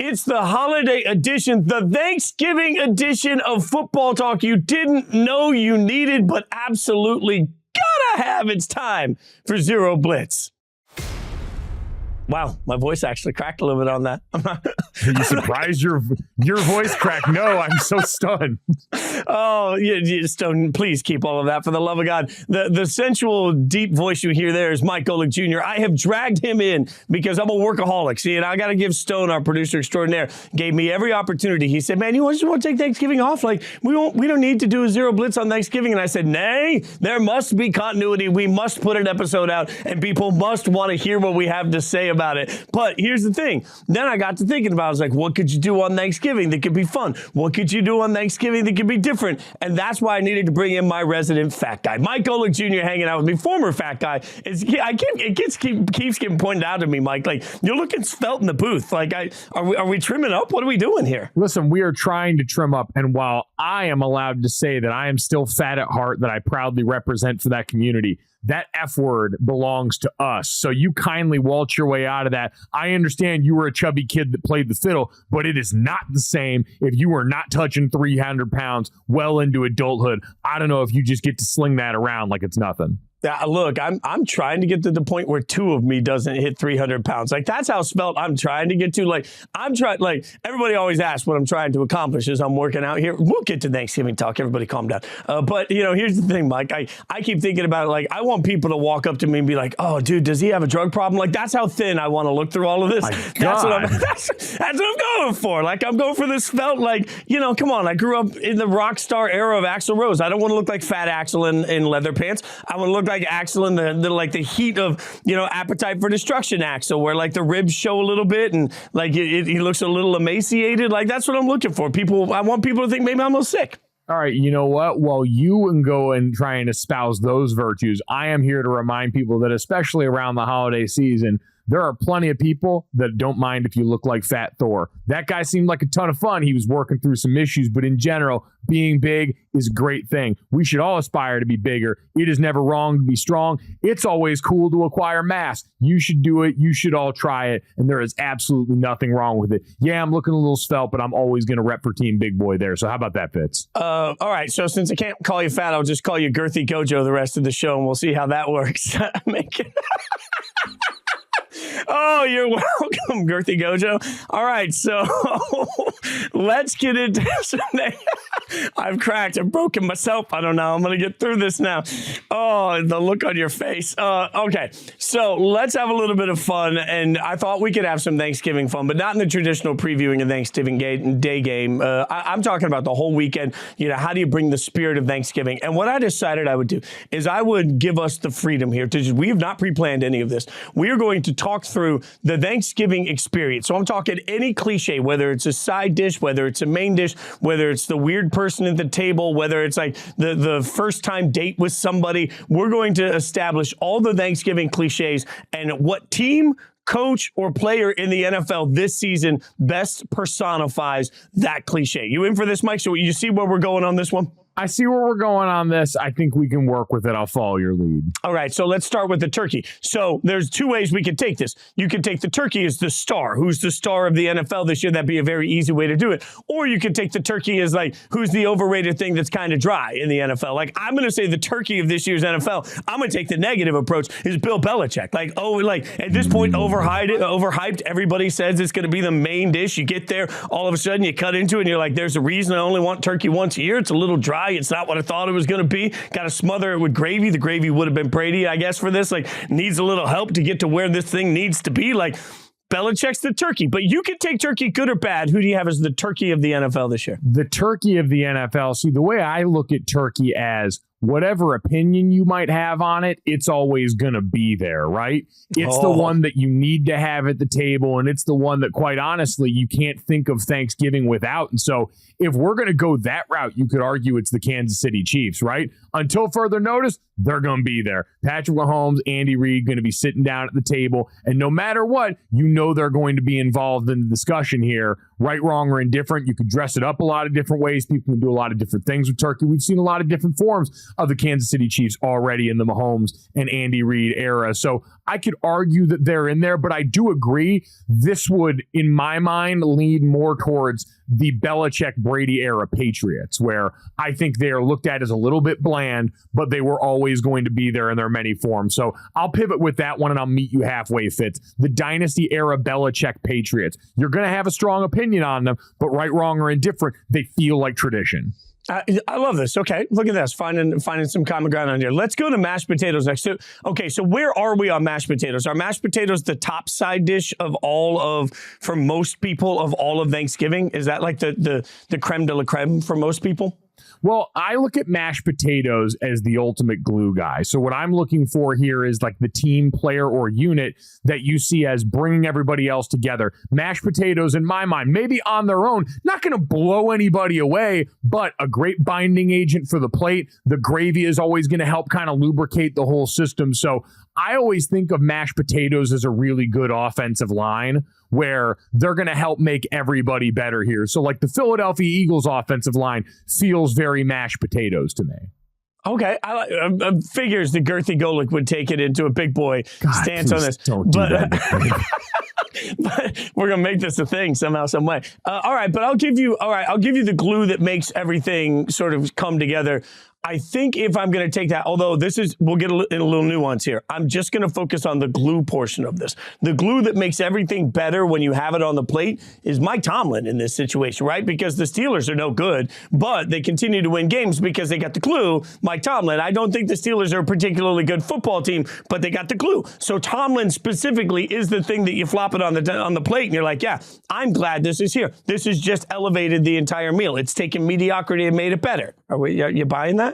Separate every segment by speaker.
Speaker 1: It's the holiday edition, the Thanksgiving edition of Football Talk you didn't know you needed, but absolutely gotta have. It's time for Zero Blitz. Wow, my voice actually cracked a little bit on that.
Speaker 2: Are you surprised your voice cracked? No, I'm so stunned.
Speaker 1: Oh, you Stone, please keep all of that for the love of God. The sensual, deep voice you hear there is Mike Golic Jr. I have dragged him in because I'm a workaholic. See, and I got to give Stone, our producer extraordinaire, gave me every opportunity. He said, man, you just want to take Thanksgiving off? Like, we don't need to do a Zero Blitz on Thanksgiving. And I said, nay, there must be continuity. We must put an episode out, and people must want to hear what we have to say about it. But here's the thing. Then I got to thinking about it. I was like, what could you do on Thanksgiving that could be fun? What could you do on Thanksgiving that could be different? And that's why I needed to bring in my resident fat guy. Mike Golic Jr. hanging out with me, former fat guy. Keeps getting pointed out to me, Mike. Like, you're looking svelte in the booth. Like, are we trimming up? What are we doing here?
Speaker 2: Listen, we are trying to trim up. And while I am allowed to say that I am still fat at heart, that I proudly represent for that community, that F word belongs to us. So you kindly waltz your way out of that. I understand you were a chubby kid that played the fiddle, but it is not the same if you were not touching 300 pounds well into adulthood. I don't know if you just get to sling that around like it's nothing.
Speaker 1: Look, I'm trying to get to the point where two of me doesn't hit 300 pounds. Like, that's how svelte I'm trying to get to. Like, everybody always asks what I'm trying to accomplish as I'm working out here. We'll get to Thanksgiving talk. Everybody calm down. But, here's the thing, Mike. I keep thinking about it. Like, I want people to walk up to me and be like, oh, dude, does he have a drug problem? Like, that's how thin I want to look through all of this. That's what I'm going for. Like, I'm going for this svelte. Like, come on. I grew up in the rock star era of Axl Rose. I don't want to look like Fat Axl in leather pants. I want to look like Axl in the heat of Appetite for Destruction Axl, where like the ribs show a little bit and like he looks a little emaciated. Like, that's what I'm looking for. I want people to think maybe I'm a little sick.
Speaker 2: All right, you know what? While you can go and try and espouse those virtues, I am here to remind people that especially around the holiday season, there are plenty of people that don't mind if you look like Fat Thor. That guy seemed like a ton of fun. He was working through some issues, but in general, being big is a great thing. We should all aspire to be bigger. It is never wrong to be strong. It's always cool to acquire mass. You should do it. You should all try it, and there is absolutely nothing wrong with it. Yeah, I'm looking a little svelte, but I'm always going to rep for Team Big Boy there. So how about that, Fitz?
Speaker 1: All right, so since I can't call you fat, I'll just call you Girthy Gojo the rest of the show, and we'll see how that works. Oh, you're welcome, Girthy Gojo. All right, so let's get into something. I've cracked. I've broken myself. I don't know. I'm going to get through this now. Oh, the look on your face. Okay, so let's have a little bit of fun. And I thought we could have some Thanksgiving fun, but not in the traditional previewing of Thanksgiving Day game. I'm talking about the whole weekend. How do you bring the spirit of Thanksgiving? And what I decided I would do is I would give us the freedom here to we have not pre-planned any of this. We are going to talk through the Thanksgiving experience. So I'm talking any cliche, whether it's a side dish, whether it's a main dish, whether it's the weird person at the table, whether it's like the first time date with somebody. We're going to establish all the Thanksgiving cliches and what team, coach, or player in the NFL this season best personifies that cliche. You in for this, Mike? So you see where we're going on this one?
Speaker 2: I see where we're going on this. I think we can work with it. I'll follow your lead.
Speaker 1: All right, so let's start with the turkey. So there's two ways we could take this. You could take the turkey as the star. Who's the star of the NFL this year? That'd be a very easy way to do it. Or you could take the turkey as like, who's the overrated thing that's kind of dry in the NFL? Like, I'm going to say the turkey of this year's NFL. I'm going to take the negative approach is Bill Belichick. Like, at this point, overhyped. Everybody says it's going to be the main dish. You get there, all of a sudden you cut into it and you're like, there's a reason I only want turkey once a year. It's a little dry. It's not what I thought it was going to be. Got to smother it with gravy. The gravy would have been Brady, I guess, for this. Like, needs a little help to get to where this thing needs to be. Like, Belichick's the turkey. But you can take turkey good or bad. Who do you have as the turkey of the NFL this year?
Speaker 2: The turkey of the NFL. See, the way I look at turkey as whatever opinion you might have on it, it's always going to be there, right? It's the one that you need to have at the table, and it's the one that, quite honestly, you can't think of Thanksgiving without. And so if we're going to go that route, you could argue it's the Kansas City Chiefs, right? Until further notice, they're going to be there. Patrick Mahomes, Andy Reid going to be sitting down at the table. And no matter what, they're going to be involved in the discussion here. Right, wrong, or indifferent. You could dress it up a lot of different ways. People can do a lot of different things with turkey. We've seen a lot of different forms of the Kansas City Chiefs already in the Mahomes and Andy Reid era. So I could argue that they're in there, but I do agree this would, in my mind, lead more towards the Belichick-Brady era Patriots, where I think they are looked at as a little bit bland, but they were always going to be there in their many forms. So I'll pivot with that one, and I'll meet you halfway, Fitz. The Dynasty era Belichick Patriots. You're going to have a strong opinion on them, but right, wrong, or indifferent, they feel like tradition.
Speaker 1: I love this. Okay, look at this. Finding some common ground on here. Let's go to mashed potatoes next. So where are we on mashed potatoes? Are mashed potatoes the top side dish for most people of all of Thanksgiving? Is that like the creme de la creme for most people?
Speaker 2: Well, I look at mashed potatoes as the ultimate glue guy. So what I'm looking for here is like the team, player, or unit that you see as bringing everybody else together. Mashed potatoes, in my mind, maybe on their own, not going to blow anybody away, but a great binding agent for the plate. The gravy is always going to help kind of lubricate the whole system. So I always think of mashed potatoes as a really good offensive line where they're going to help make everybody better here. So like the Philadelphia Eagles offensive line feels very mashed potatoes to me. Okay,
Speaker 1: figures that Girthy Golic would take it into a big boy stance on this.
Speaker 2: Don't do that.
Speaker 1: But we're gonna make this a thing somehow, some way. All right, but I'll give you the glue that makes everything sort of come together. I think if I'm going to take that, although we'll get in a little nuance here. I'm just going to focus on the glue portion of this. The glue that makes everything better when you have it on the plate is Mike Tomlin in this situation, right? Because the Steelers are no good, but they continue to win games because they got the glue. Mike Tomlin. I don't think the Steelers are a particularly good football team, but they got the glue. So Tomlin specifically is the thing that you flop it on the plate and you're like, yeah, I'm glad this is here. This has just elevated the entire meal. It's taken mediocrity and made it better. Are you buying that?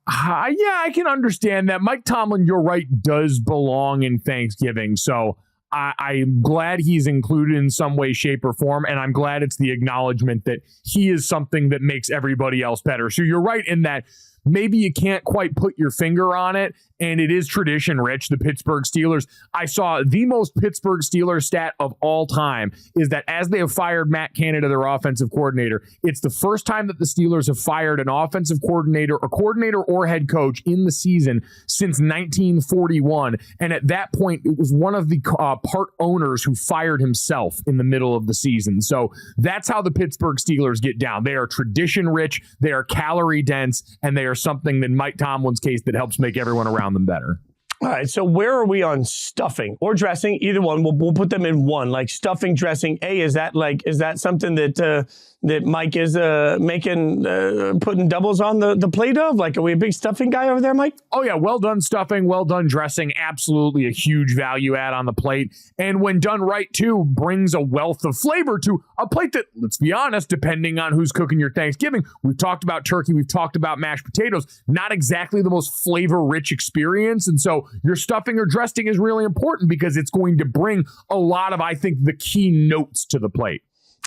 Speaker 2: Yeah, I can understand that. Mike Tomlin, you're right, does belong in Thanksgiving. So I'm glad he's included in some way, shape, or form. And I'm glad it's the acknowledgement that he is something that makes everybody else better. So you're right in that maybe you can't quite put your finger on it. And it is tradition rich, the Pittsburgh Steelers. I saw the most Pittsburgh Steelers stat of all time is that as they have fired Matt Canada, their offensive coordinator, it's the first time that the Steelers have fired an offensive coordinator, or head coach in the season since 1941. And at that point, it was one of the part owners who fired himself in the middle of the season. So that's how the Pittsburgh Steelers get down. They are tradition rich, they are calorie dense, and they are something in Mike Tomlin's case that helps make everyone around them better.
Speaker 1: All right, so where are we on stuffing or dressing? Either one, we'll put them in one. Like stuffing, dressing. Is that something that Mike is putting doubles on the plate of? Like, are we a big stuffing guy over there, Mike?
Speaker 2: Oh yeah, well done stuffing, well done dressing. Absolutely a huge value add on the plate, and when done right too, brings a wealth of flavor to a plate that, let's be honest, depending on who's cooking your Thanksgiving, we've talked about turkey, we've talked about mashed potatoes, not exactly the most flavor-rich experience, and so your stuffing or dressing is really important because it's going to bring a lot of, I think, the key notes to the plate.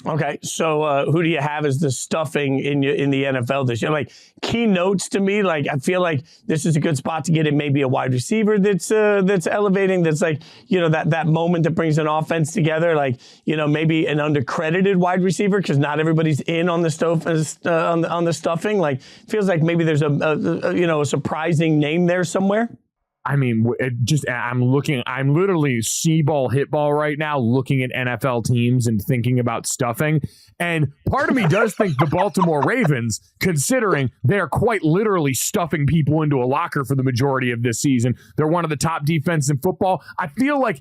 Speaker 1: Okay, so who do you have as the stuffing in the NFL this year? Like keynotes to me, like I feel like this is a good spot to get in maybe a wide receiver that's elevating, that's like, that moment that brings an offense together, like, maybe an undercredited wide receiver because not everybody's in on the on the stuffing. Like feels like maybe there's a surprising name there somewhere.
Speaker 2: I mean, I'm literally see-ball, hit-ball right now, looking at NFL teams and thinking about stuffing. And part of me does think the Baltimore Ravens, considering they're quite literally stuffing people into a locker for the majority of this season. They're one of the top defenses in football. I feel like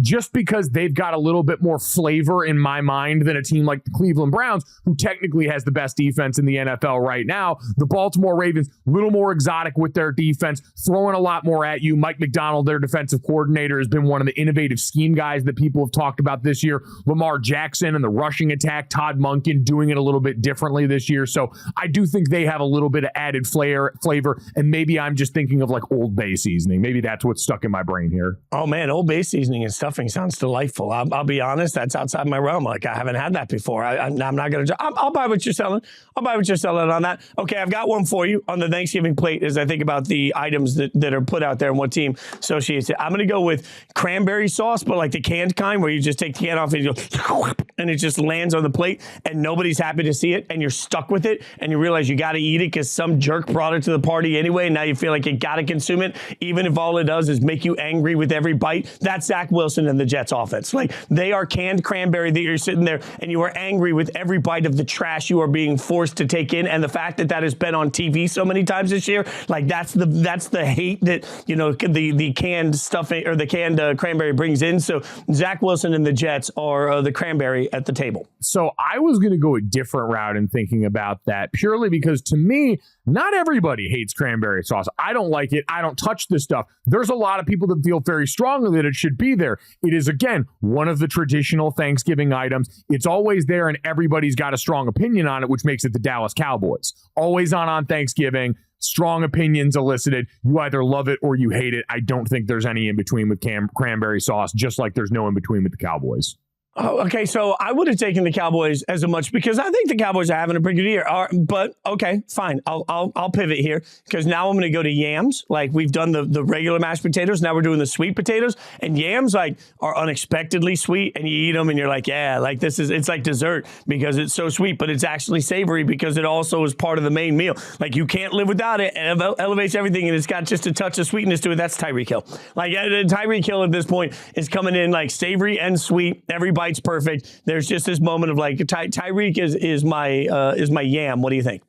Speaker 2: just because they've got a little bit more flavor in my mind than a team like the Cleveland Browns, who technically has the best defense in the NFL right now, the Baltimore Ravens, a little more exotic with their defense, throwing a lot more at you. Mike McDonald, their defensive coordinator, has been one of the innovative scheme guys that people have talked about this year. Lamar Jackson and the rushing attack, Todd Monken doing it a little bit differently this year. So I do think they have a little bit of added flavor, and maybe I'm just thinking of like Old Bay seasoning. Maybe that's what's stuck in my brain here.
Speaker 1: Oh man, Old Bay seasoning and stuff. stuffing sounds delightful. I'll be honest, that's outside my realm. Like, I haven't had that before. I'm not going to. I'll buy what you're selling. I'll buy what you're selling on that. Okay, I've got one for you on the Thanksgiving plate as I think about the items that are put out there and what team associates it. I'm going to go with cranberry sauce, but like the canned kind where you just take the can off and you go, and it just lands on the plate and nobody's happy to see it and you're stuck with it and you realize you got to eat it because some jerk brought it to the party anyway. And now you feel like you got to consume it, even if all it does is make you angry with every bite. That's Zach Wilson and the Jets offense. Like, they are canned cranberry that you're sitting there and you are angry with every bite of the trash you are being forced to take in. And the fact that that has been on TV so many times this year, like that's the hate that, you know, the canned stuffing or the canned cranberry brings in. So Zach Wilson and the Jets are the cranberry at the table.
Speaker 2: So I was going to go a different route in thinking about that purely because to me, not everybody hates cranberry sauce. I don't like it. I don't touch this stuff. There's a lot of people that feel very strongly that it should be there. It is, again, one of the traditional Thanksgiving items. It's always there and everybody's got a strong opinion on it, which makes it the Dallas Cowboys. Always on Thanksgiving. Strong opinions elicited. You either love it or you hate it. I don't think there's any in between with cranberry sauce, just like there's no in between with the Cowboys.
Speaker 1: Oh, okay, so I would have taken the Cowboys as a much because I think the Cowboys are having a pretty good year. But okay, fine. I'll pivot here because now I'm going to go to yams. Like, we've done the regular mashed potatoes. Now we're doing the sweet potatoes, and yams like are unexpectedly sweet, and you eat them and you're like, yeah, like it's like dessert because it's so sweet, but it's actually savory because it also is part of the main meal. Like, you can't live without it, and it elevates everything, and it's got just a touch of sweetness to it. That's Tyreek Hill. Like, Tyreek Hill at this point is coming in like savory and sweet. Every bite's perfect. There's just this moment of like Tyreek is my yam. What do you think?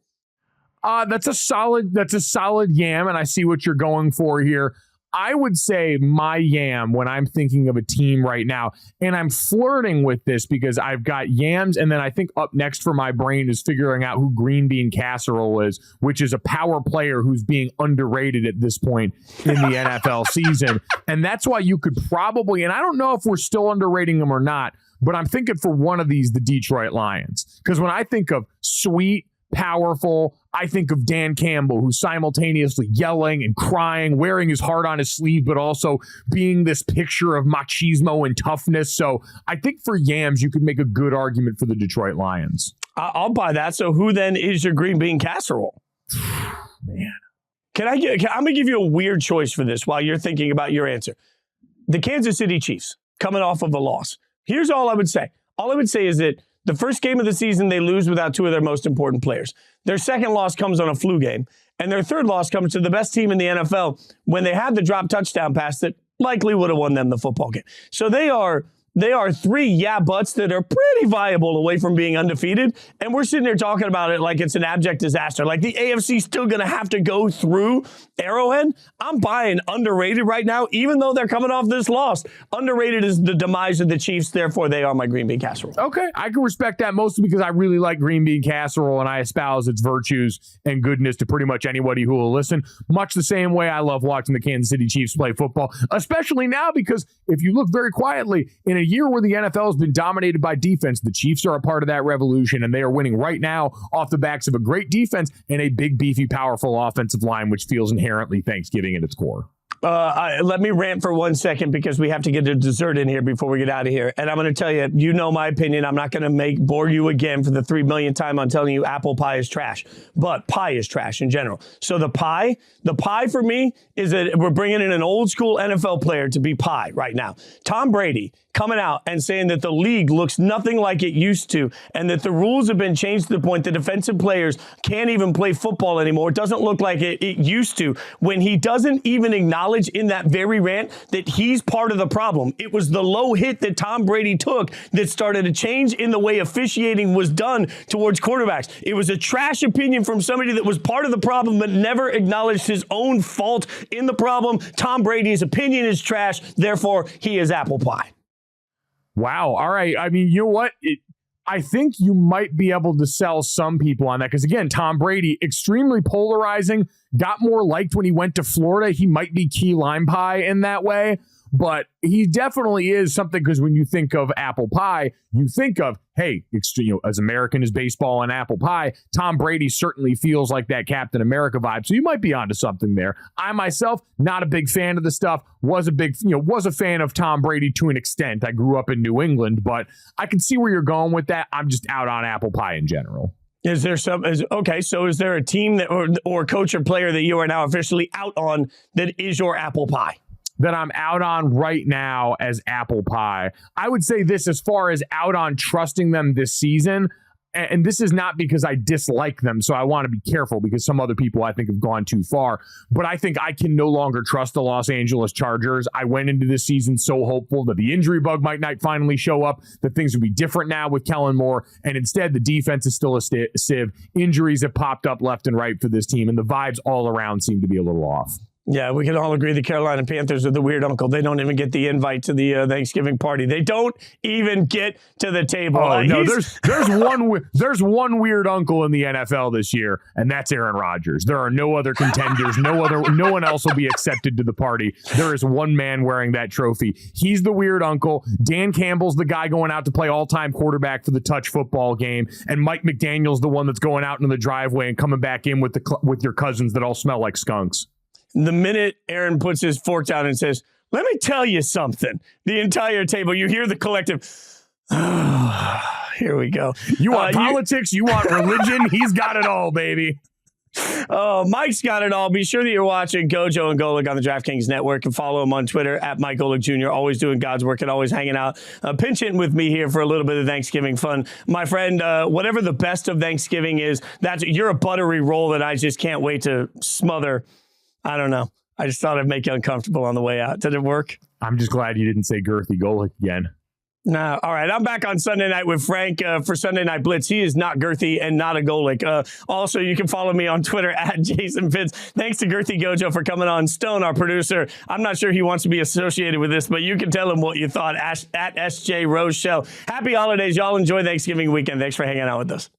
Speaker 2: That's a solid yam, and I see what you're going for here. I would say my yam when I'm thinking of a team right now, and I'm flirting with this because I've got yams, and then I think up next for my brain is figuring out who green bean casserole is, which is a power player who's being underrated at this point in the NFL season. And that's why you could probably, and I don't know if we're still underrating them or not, but I'm thinking for one of these, the Detroit Lions. Because when I think of sweet, powerful, I think of Dan Campbell, who's simultaneously yelling and crying, wearing his heart on his sleeve, but also being this picture of machismo and toughness. So I think for yams, you could make a good argument for the Detroit Lions.
Speaker 1: I'll buy that. So who then is your green bean casserole?
Speaker 2: Man.
Speaker 1: I'm going to give you a weird choice for this while you're thinking about your answer. The Kansas City Chiefs, coming off of a loss. Here's all I would say. All I would say is that the first game of the season, they lose without two of their most important players. Their second loss comes on a flu game. And their third loss comes to the best team in the NFL when they had the drop touchdown pass that likely would have won them the football game. So they are three yeah buts that are pretty viable away from being undefeated. And we're sitting here talking about it like it's an abject disaster. Like the AFC's still going to have to go through Arrowhead. I'm buying underrated right now, even though they're coming off this loss. Underrated is the demise of the Chiefs. Therefore, they are my green bean casserole.
Speaker 2: Okay, I can respect that mostly because I really like green bean casserole and I espouse its virtues and goodness to pretty much anybody who will listen. Much the same way I love watching the Kansas City Chiefs play football, especially now because if you look very quietly, in a year where the NFL has been dominated by defense, the Chiefs are a part of that revolution, and they are winning right now off the backs of a great defense and a big, beefy, powerful offensive line, which feels inherently Thanksgiving at its core.
Speaker 1: Let me rant for 1 second because we have to get a dessert in here before we get out of here. And I'm going to tell you, you know my opinion. I'm not going to bore you again for the 3 millionth time on telling you apple pie is trash. But pie is trash in general. So the pie for me is that we're bringing in an old school NFL player to be pie right now. Tom Brady coming out and saying that the league looks nothing like it used to and that the rules have been changed to the point that defensive players can't even play football anymore. It doesn't look like it used to, when he doesn't even acknowledge in that very rant that he's part of the problem. It was the low hit that Tom Brady took that started a change in the way officiating was done towards quarterbacks. It was a trash opinion from somebody that was part of the problem but never acknowledged his own fault in the problem. Tom Brady's opinion is trash. Therefore, he is apple pie.
Speaker 2: Wow. All right. I mean, you know what? I think you might be able to sell some people on that because, again, Tom Brady, extremely polarizing, got more liked when he went to Florida. He might be key lime pie in that way, but he definitely is something because when you think of apple pie, you think of hey, as American as baseball and apple pie, Tom Brady certainly feels like that Captain America vibe. So you might be onto something there. I myself, not a big fan of the stuff. Was a fan of Tom Brady to an extent. I grew up in New England, but I can see where you're going with that. I'm just out on apple pie in general.
Speaker 1: Is there so is there a team that or coach or player that you are now officially out on that is your apple pie?
Speaker 2: That I'm out on right now as apple pie. I would say this as far as out on trusting them this season. And this is not because I dislike them, so I want to be careful because some other people I think have gone too far. But I think I can no longer trust the Los Angeles Chargers. I went into this season so hopeful that the injury bug might not finally show up, that things would be different now with Kellen Moore. And instead, the defense is still a sieve. Injuries have popped up left and right for this team, and the vibes all around seem to be a little off.
Speaker 1: Yeah, we can all agree the Carolina Panthers are the weird uncle. They don't even get the invite to the Thanksgiving party. They don't even get to the table.
Speaker 2: Oh, no, there's one weird uncle in the NFL this year, and that's Aaron Rodgers. There are no other contenders. No one else will be accepted to the party. There is one man wearing that trophy. He's the weird uncle. Dan Campbell's the guy going out to play all-time quarterback for the touch football game, and Mike McDaniel's the one that's going out into the driveway and coming back in with your cousins that all smell like skunks.
Speaker 1: The minute Aaron puts his fork down and says, "Let me tell you something," the entire table, you hear the collective, here we go.
Speaker 2: You want politics, you want religion, he's got it all, baby.
Speaker 1: Oh, Mike's got it all. Be sure that you're watching Gojo and Golic on the DraftKings Network and follow him on Twitter at Mike Golic Jr. Always doing God's work and always hanging out. Pinch hitting with me here for a little bit of Thanksgiving fun. My friend, whatever the best of Thanksgiving is, you're a buttery roll that I just can't wait to smother. I don't know. I just thought I'd make you uncomfortable on the way out. Did it work?
Speaker 2: I'm just glad you didn't say girthy Golic again.
Speaker 1: No. All right. I'm back on Sunday night with Frank for Sunday Night Blitz. He is not girthy and not a Golic. Also, you can follow me on Twitter at Jason Fitz. Thanks to Girthy Gojo for coming on. Stone, our producer. I'm not sure he wants to be associated with this, but you can tell him what you thought at SJ Rose Show. Happy holidays. Y'all enjoy Thanksgiving weekend. Thanks for hanging out with us.